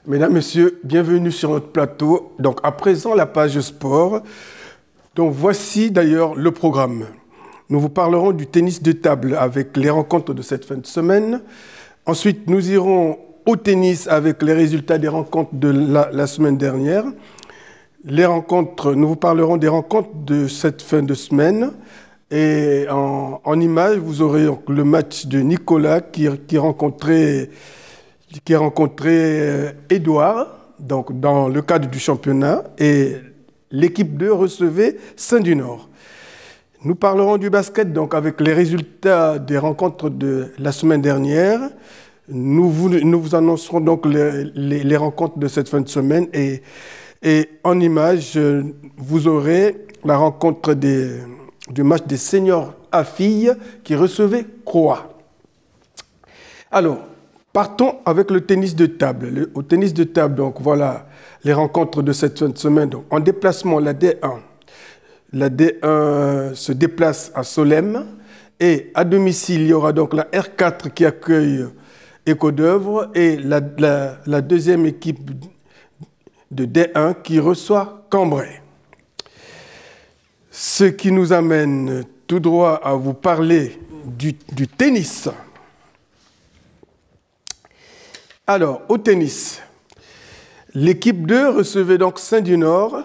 Mesdames, Messieurs, bienvenue sur notre plateau. Donc, à présent, la page sport. Donc, voici d'ailleurs le programme. Nous vous parlerons du tennis de table avec les rencontres de cette fin de semaine. Ensuite, nous irons au tennis avec les résultats des rencontres de la semaine dernière. Nous vous parlerons des rencontres de cette fin de semaine. Et en image, vous aurez donc le match de Nicolas qui rencontrait Édouard, donc dans le cadre du championnat, et l'équipe 2 recevait Saint-du-Nord. Nous parlerons du basket, donc avec les résultats des rencontres de la semaine dernière. Nous vous annoncerons donc les rencontres de cette fin de semaine, et en image, vous aurez la rencontre du match des seniors à filles qui recevaient Croix. Alors, partons avec le tennis de table. Au tennis de table, donc voilà les rencontres de cette fin de semaine. Donc, en déplacement, la D1. La D1 se déplace à Solesmes. Et à domicile, il y aura donc la R4 qui accueille Écho d'Œuvre et la deuxième équipe de D1 qui reçoit Cambrai. Ce qui nous amène tout droit à vous parler du tennis. Alors, au tennis, l'équipe 2 recevait donc Saint-du-Nord.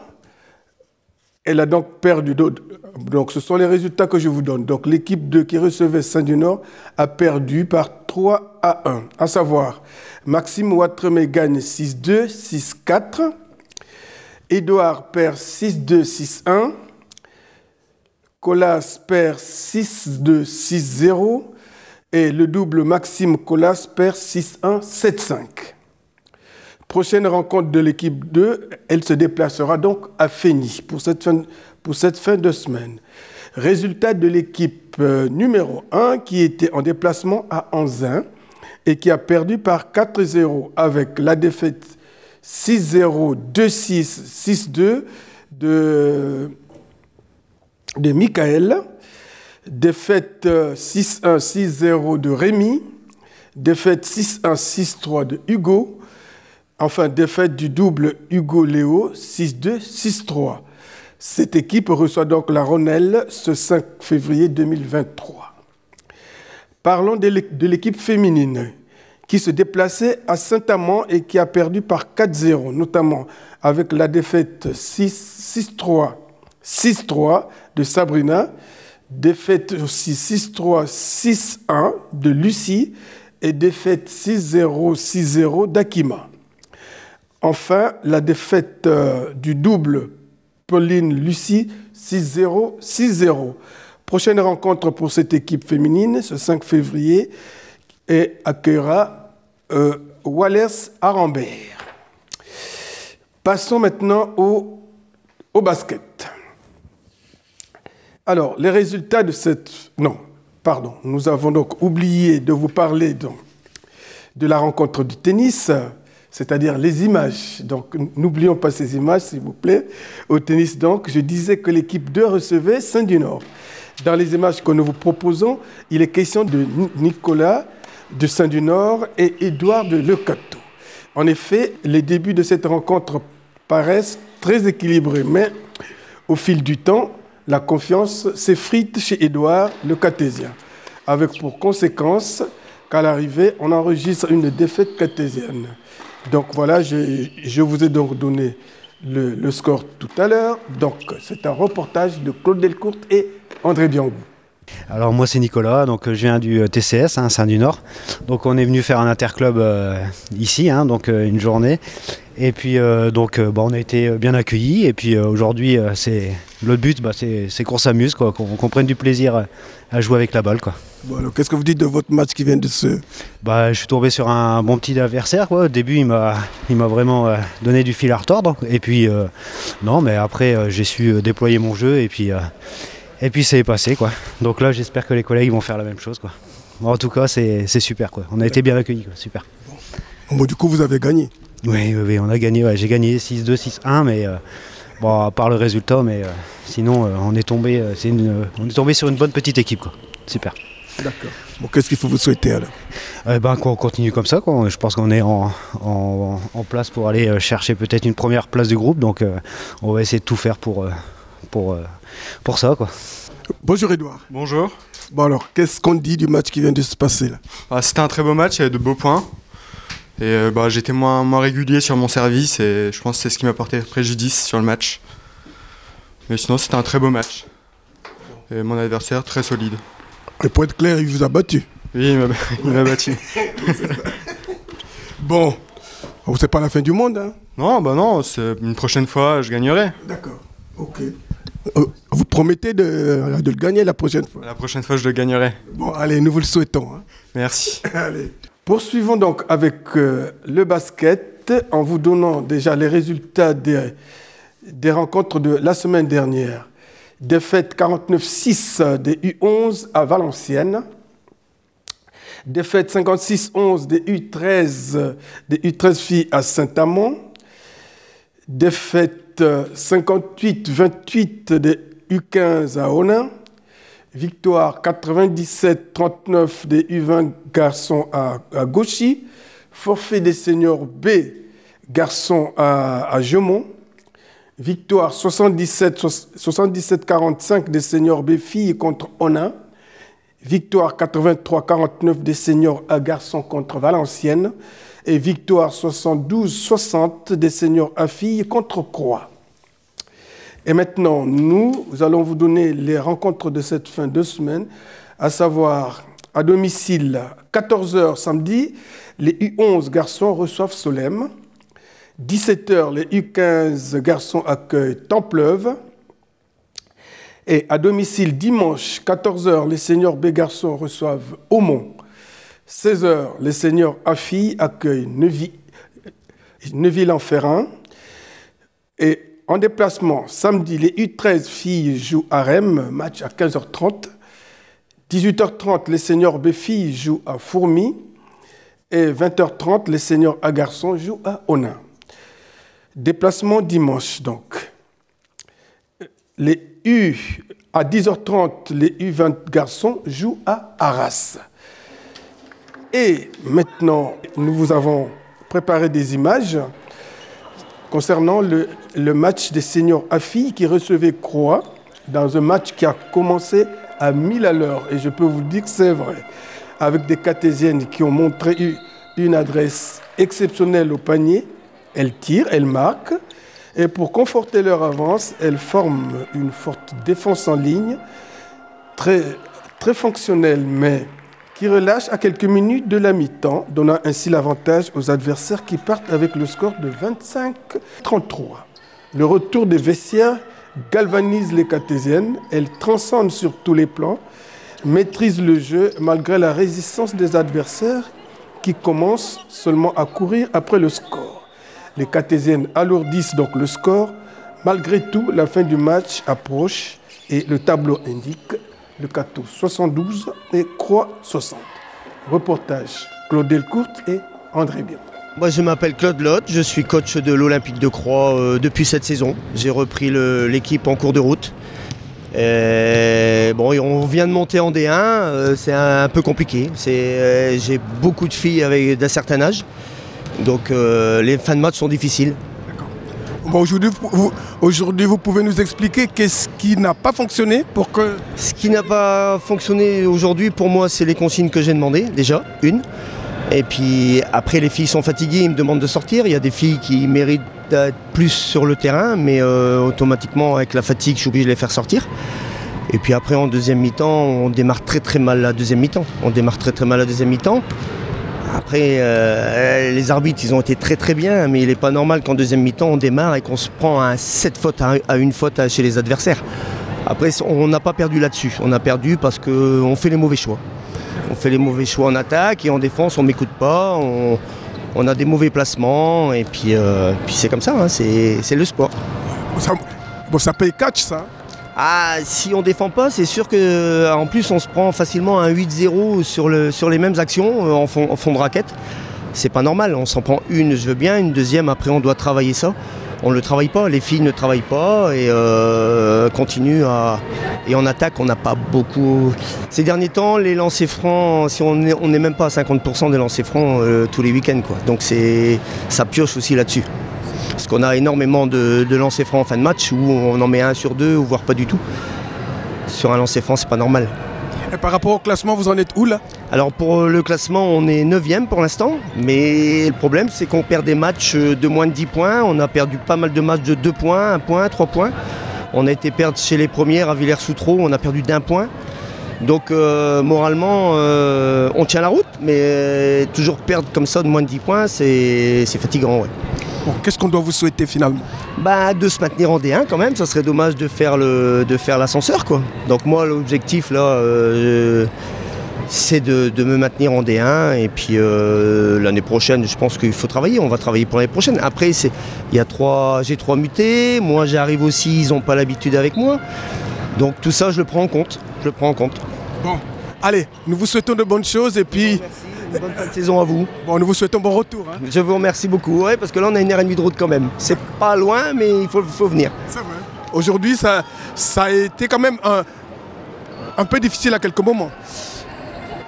Elle a donc perdu. Donc, ce sont les résultats que je vous donne. Donc, l'équipe 2 qui recevait Saint-du-Nord a perdu par 3-1. À savoir, Maxime Ouattremé gagne 6-2, 6-4. Édouard perd 6-2, 6-1. Colas perd 6-2, 6-0. Et le double Maxime Colas perd 6-1, 7-5. Prochaine rencontre de l'équipe 2, elle se déplacera donc à Fény pour cette fin de semaine. Résultat de l'équipe numéro 1 qui était en déplacement à Anzin et qui a perdu par 4-0 avec la défaite 6-0, 2-6, 6-2 de Michael. Défaite 6-1, 6-0 de Rémi. Défaite 6-1, 6-3 de Hugo. Enfin, défaite du double Hugo-Léo, 6-2, 6-3. Cette équipe reçoit donc la Rhônelle ce 5 février 2023. Parlons de l'équipe féminine qui se déplaçait à Saint-Amand et qui a perdu par 4-0, notamment avec la défaite 6-3, 6-3 de Sabrina. Défaite aussi 6-3, 6-1 de Lucie et défaite 6-0, 6-0 d'Akima. Enfin, la défaite du double Pauline-Lucie 6-0, 6-0. Prochaine rencontre pour cette équipe féminine, ce 5 février, et accueillera Wallers Arambert. Passons maintenant au basket. Alors, les résultats de cette... Non, pardon, nous avons donc oublié de vous parler donc, de la rencontre du tennis, c'est-à-dire les images. Donc, n'oublions pas ces images, s'il vous plaît. Au tennis, donc, je disais que l'équipe 2 recevait Saint-du-Nord. Dans les images que nous vous proposons, il est question de Nicolas de Saint-du-Nord et Édouard de Lecateau. En effet, les débuts de cette rencontre paraissent très équilibrés, mais au fil du temps, la confiance s'effrite chez Édouard, le cartésien, avec pour conséquence qu'à l'arrivée, on enregistre une défaite cartésienne. Donc voilà, je vous ai donc donné le score tout à l'heure. Donc c'est un reportage de Claude Delcourt et André Biangou. Alors moi c'est Nicolas, donc je viens du TCS, Saint-du-Nord. Donc on est venu faire un interclub ici, donc une journée. Et puis on a été bien accueillis. Et puis aujourd'hui le but, c'est qu'on s'amuse, qu'on prenne du plaisir à jouer avec la balle, quoi. Bon, alors qu'est-ce que vous dites de votre match qui vient de se... Je suis tombé sur un bon petit adversaire, quoi. Au début il m'a vraiment donné du fil à retordre. Et puis non, mais après j'ai su déployer mon jeu et puis ça est passé, quoi. Donc là j'espère que les collègues vont faire la même chose, quoi. Bon, en tout cas c'est super, quoi. On a été bien accueillis, quoi. Super. Bon, du coup vous avez gagné. Oui, on a gagné. Ouais. J'ai gagné 6-2, 6-1, mais à part le résultat, mais sinon on est tombé sur une bonne petite équipe, quoi. Super. D'accord. Bon, qu'est-ce qu'il faut vous souhaiter alors? Qu'on continue comme ça, quoi. Je pense qu'on est en place pour aller chercher peut-être une première place du groupe, donc on va essayer de tout faire pour ça, quoi. Bonjour Edouard. Bonjour. Bon alors, qu'est-ce qu'on dit du match qui vient de se passer là? C'était un très beau match, il y avait de beaux points. Et j'étais moins régulier sur mon service et je pense que c'est ce qui m'a porté préjudice sur le match. Mais sinon, c'était un très beau match. Et mon adversaire, très solide. Et pour être clair, il vous a battu? Oui, il m'a battu. Bon, c'est pas la fin du monde, hein? Non, une prochaine fois, je gagnerai. D'accord, ok. Vous promettez de le gagner la prochaine fois? La prochaine fois, je le gagnerai. Bon, allez, nous vous le souhaitons. Hein. Merci. Allez. Poursuivons donc avec le basket en vous donnant déjà les résultats des rencontres de la semaine dernière. Défaite 49-6 des U11 à Valenciennes. Défaite 56-11 des U13 filles à Saint-Amand. Défaite 58-28 des U15 à Onin. Victoire 97-39 des U20 garçons à Gauchy. Forfait des seniors B garçons à Gemont. Victoire 77-45 des seniors B filles contre Onin. Victoire 83-49 des seniors A garçons contre Valenciennes. Et victoire 72-60 des seniors A filles contre Croix. Et maintenant, nous allons vous donner les rencontres de cette fin de semaine, à savoir à domicile, 14h samedi, les U11 garçons reçoivent Solesmes. 17h, les U15 garçons accueillent Templeuve. Et à domicile, dimanche, 14h, les seniors B garçons reçoivent Aumont. 16h, les seniors A filles accueillent Neuville-en-Ferrain. Et en déplacement, samedi, les U13 filles jouent à Rennes, match à 15h30. 18h30, les seniors B filles jouent à Fourmies. Et 20h30, les seniors A garçons jouent à Onin. Déplacement dimanche, donc. À 10h30, les U20 garçons jouent à Arras. Et maintenant, nous vous avons préparé des images concernant le match des seniors A filles qui recevait Croix dans un match qui a commencé à 1000 à l'heure. Et je peux vous dire que c'est vrai. Avec des Cartésiennes qui ont montré une adresse exceptionnelle au panier. Elles tirent, elles marquent. Et pour conforter leur avance, elles forment une forte défense en ligne, très, très fonctionnelle, mais qui relâche à quelques minutes de la mi-temps, donnant ainsi l'avantage aux adversaires qui partent avec le score de 25-33. Le retour des vestiaires galvanise les Cartésiennes. Elles transcendent sur tous les plans, maîtrisent le jeu malgré la résistance des adversaires qui commencent seulement à courir après le score. Les Cartésiennes alourdissent donc le score. Malgré tout, la fin du match approche et le tableau indique le Cateau 72 et Croix 60. Reportage Claude Delcourt et André Bion. Moi, je m'appelle Claude Lotte, je suis coach de l'Olympique de Croix depuis cette saison. J'ai repris l'équipe en cours de route. On vient de monter en D1, c'est un peu compliqué. J'ai beaucoup de filles d'un certain âge. Donc les fins de match sont difficiles. Bon, aujourd'hui, vous pouvez nous expliquer qu'est-ce qui n'a pas fonctionné pour que... Ce qui n'a pas fonctionné aujourd'hui, pour moi, c'est les consignes que j'ai demandées, déjà, une. Et puis après, les filles sont fatiguées, ils me demandent de sortir. Il y a des filles qui méritent d'être plus sur le terrain, mais automatiquement, avec la fatigue, je suis obligé de les faire sortir. Et puis après, en deuxième mi-temps, on démarre très mal la deuxième mi-temps. Après, les arbitres, ils ont été très bien, mais il n'est pas normal qu'en deuxième mi-temps, on démarre et qu'on se prend à 7 fautes à une faute chez les adversaires. Après, on n'a pas perdu là-dessus. On a perdu parce qu'on fait les mauvais choix. On fait les mauvais choix en attaque et en défense, on ne m'écoute pas. On a des mauvais placements et puis c'est comme ça, hein, c'est le sport. Ça paye catch, ça. Ah, si on défend pas, c'est sûr qu'en plus on se prend facilement un 8-0 sur les mêmes actions en fond de raquette. C'est pas normal, on s'en prend une, je veux bien, une deuxième, après on doit travailler ça. on ne le travaille pas, les filles ne travaillent pas et continuent à... Et en attaque, on n'a pas beaucoup... Ces derniers temps, les lancers francs, si on n'est même pas à 50% des lancers francs tous les week-ends, quoi. Donc ça pioche aussi là-dessus. Parce qu'on a énormément de lancers francs en fin de match où on en met 1 sur 2, ou voire pas du tout. Sur un lancer franc, c'est pas normal. Et par rapport au classement, vous en êtes où là? Alors pour le classement, on est 9e pour l'instant, mais le problème c'est qu'on perd des matchs de moins de 10 points, on a perdu pas mal de matchs de 2 points, 1 point, 3 points. On a été perdre chez les premières à Villers-sous-Trot, on a perdu d'1 point. Donc moralement, on tient la route, mais toujours perdre comme ça de moins de 10 points, c'est fatigant. Ouais. Bon, qu'est-ce qu'on doit vous souhaiter finalement? De se maintenir en D1 quand même, ça serait dommage de faire l'ascenseur, quoi. Donc moi l'objectif là, c'est de me maintenir en D1 et puis l'année prochaine je pense qu'il faut travailler, on va travailler pour l'année prochaine. Après j'ai 3 mutés, moi j'arrive aussi, ils n'ont pas l'habitude avec moi. Donc tout ça je le prends en compte. Bon, allez, nous vous souhaitons de bonnes choses et puis... Merci, bonne fin de saison à vous. Bon, nous vous souhaitons bon retour. Hein. Je vous remercie beaucoup, ouais, parce que là on a 1h30 de route quand même. C'est pas loin mais il faut venir. C'est vrai. Aujourd'hui ça a été quand même un peu difficile à quelques moments.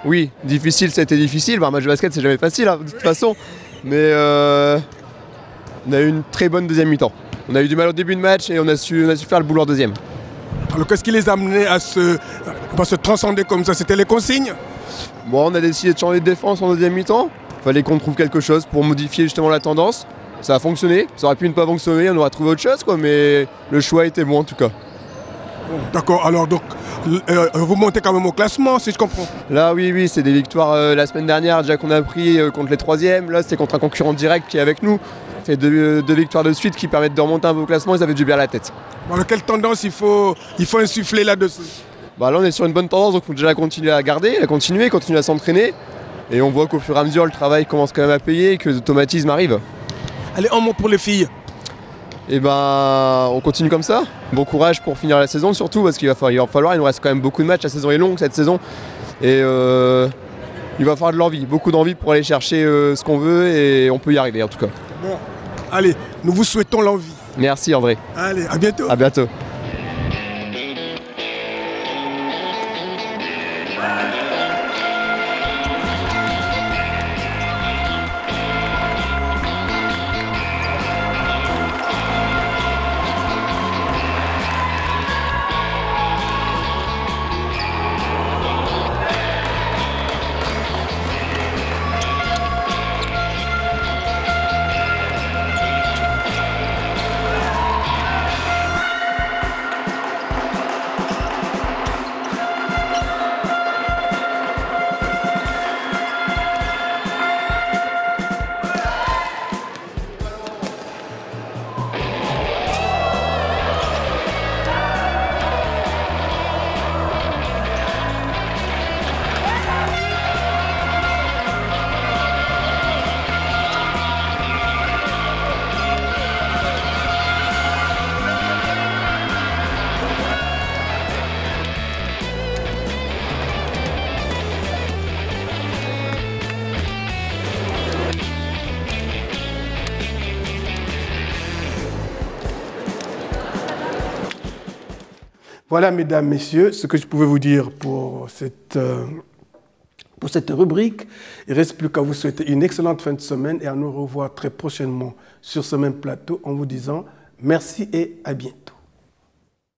Oui, difficile, ça a été difficile. Un match de basket, c'est jamais facile, hein, de toute façon. Mais on a eu une très bonne deuxième mi-temps. On a eu du mal au début de match et on a su faire le boulot en deuxième. Alors, qu'est-ce qui les a amenés à se transcender comme ça? C'était les consignes? Bon, on a décidé de changer de défense en deuxième mi-temps. Il fallait qu'on trouve quelque chose pour modifier justement la tendance. Ça a fonctionné. Ça aurait pu ne pas fonctionner, on aurait trouvé autre chose, quoi. Mais le choix était bon en tout cas. Bon, d'accord, alors donc vous montez quand même au classement, si je comprends. Là, oui, c'est des victoires la semaine dernière déjà qu'on a pris contre les 3e. Là, c'était contre un concurrent direct qui est avec nous. C'est deux victoires de suite qui permettent de remonter un peu au classement et ça fait du bien à la tête. Bon, alors, quelle tendance il faut insuffler là-dessus? Là, on est sur une bonne tendance, donc il faut déjà continuer à garder, continuer à s'entraîner. Et on voit qu'au fur et à mesure, le travail commence quand même à payer et que l'automatisme arrive. Allez, un mot pour les filles. On continue comme ça. Bon courage pour finir la saison surtout parce qu'il va falloir, il nous reste quand même beaucoup de matchs, la saison est longue cette saison. Et il va falloir de l'envie, beaucoup d'envie pour aller chercher ce qu'on veut et on peut y arriver en tout cas. Bon, allez, nous vous souhaitons l'envie. Merci André. Allez, à bientôt. À bientôt. Voilà, mesdames, messieurs, ce que je pouvais vous dire pour cette rubrique. Il ne reste plus qu'à vous souhaiter une excellente fin de semaine et à nous revoir très prochainement sur ce même plateau en vous disant merci et à bientôt.